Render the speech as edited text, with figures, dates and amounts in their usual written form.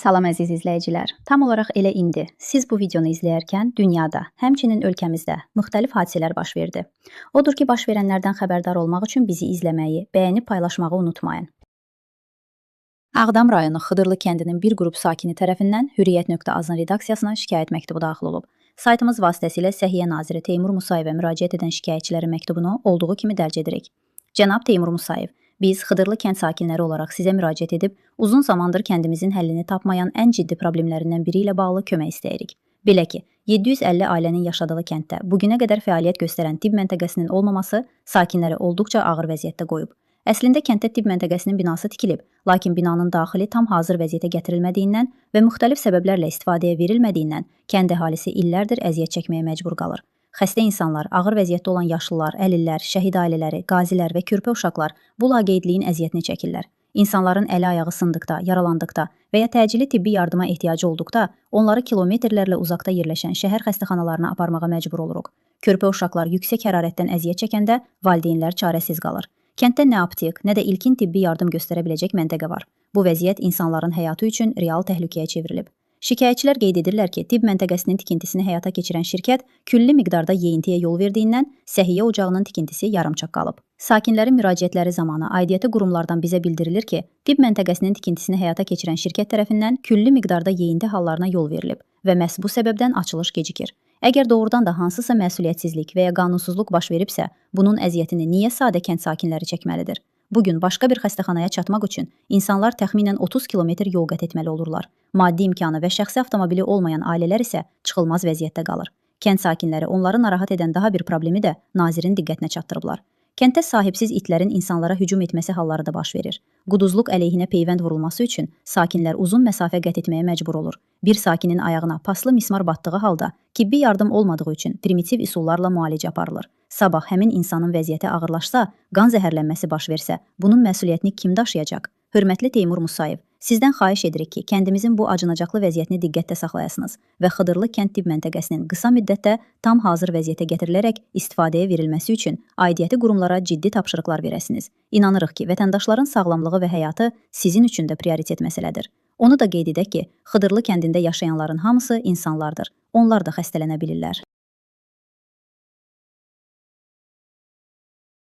Salam əziz izləyicilər. Tam olaraq elə indi siz bu videonu izləyərkən dünyada, həmçinin ölkəmizdə müxtəlif hadisələr baş verdi. Odur ki, baş verənlərdən xəbərdar olmaq üçün bizi izləməyi, bəyənib paylaşmağı unutmayın. Ağdam rayonu Xıdırlı kəndinin bir qrup sakini tərəfindən Hürriyyət.az-ın redaksiyasına şikayət məktubu daxil olub. Saytımız vasitəsilə Səhiyyə naziri Teymur Musayevə müraciət edən şikayətçilərin məktubunu olduğu kimi dərc edirik. Cənab Teymur Musayev, biz Xıdırlı kənd sakinləri olaraq sizə müraciət edib, uzun zamandır kəndimizin həllini tapmayan ən ciddi problemlərindən biri ilə bağlı kömək istəyirik. Belə ki, 750 ailənin yaşadığı kənddə bugünə qədər fəaliyyət göstərən tibb məntəqəsinin olmaması sakinləri olduqca ağır vəziyyətdə qoyub. Əslində kənddə tibb məntəqəsinin binası tikilib, lakin binanın daxili tam hazır vəziyyətə gətirilmədiyindən və müxtəlif səbəblərlə istifadəyə verilmədiyindən kənd əhalisi illərdir əziyyət çəkməyə məcbur qalır. Xəstə insanlar, ağır vəziyyətdə olan yaşlılar, əlillər, şəhid ailələri, qazilər və körpə uşaqlar bu laqeydliyin əziyyətini çəkirlər. İnsanların əli-ayağı sındıqda, yaralandıqda və ya təcili tibbi yardıma ehtiyacı olduqda onları kilometrlərlə uzaqda yerləşən şəhər xəstəxanalarına aparmağa məcbur oluruq. Körpə uşaqlar yüksək hərarətdən əziyyət çəkəndə valideynlər çarəsiz qalır. Kənddə nə aptek, nə də ilkin tibbi yardım göstərə biləcək məntəqə var. Bu vəziyyət insanların həyatı üçün real təhlükəyə çevrilib. Şikayətçilər qeyd edirlər ki, tibb məntəqəsinin tikintisini həyata keçirən şirkət külli miqdarda yeyintiyə yol verdiyindən səhiyyə ocağının tikintisi yarımçıq qalıb. Sakinlərin müraciətləri zamanı aidiyyəti qurumlardan bizə bildirilir ki, tibb məntəqəsinin tikintisini həyata keçirən şirkət tərəfindən külli miqdarda yeyinti hallarına yol verilib və məhz bu səbəbdən açılış gecikir. Əgər doğrudan da hansısa məsuliyyətsizlik və ya qanunsuzluq baş veribsə, bunun əziyyətini niyə sadə kənd sakinləri çəkməlidir? Bugün başqa bir xəstəxanaya çatmaq üçün insanlar təxminən 30 kilometr yol qət etməli olurlar. Maddi imkanı və şəxsi avtomobili olmayan ailələr isə çıxılmaz vəziyyətdə qalır. Kənd sakinləri onları narahat edən daha bir problemi də nazirin diqqətinə çatdırıblar. Kənddə sahibsiz itlərin insanlara hücum etməsi halları da baş verir. Quduzluq əleyhinə peyvənd vurulması üçün sakinlər uzun məsafə qət etməyə məcbur olur. Bir sakinin ayağına paslı mismar batdığı halda tibbi yardım olmadığı üçün primitiv üsullarla müalicə aparılır. Sabah həmin insanın vəziyyəti ağırlaşsa, qan zəhərlənməsi baş versə, bunun məsuliyyətini kim daşıyacaq? Hörmətli Teymur Musayev, sizdən xahiş edirik ki, kəndimizin bu acınacaqlı vəziyyətini diqqətdə saxlayasınız və Xıdırlı kənd tibb məntəqəsinin qısa müddətdə tam hazır vəziyyətə gətirilərək istifadəyə verilməsi üçün aidiyyəti qurumlara ciddi tapşırıqlar verəsiniz. İnanırıq ki, vətəndaşların sağlamlığı və həyatı sizin üçün də prioritet məsələdir. Onu da qeyd edək ki, Xıdırlı kəndində yaşayanların hamısı insanlardır. Onlar da xəstələnə bilirlər.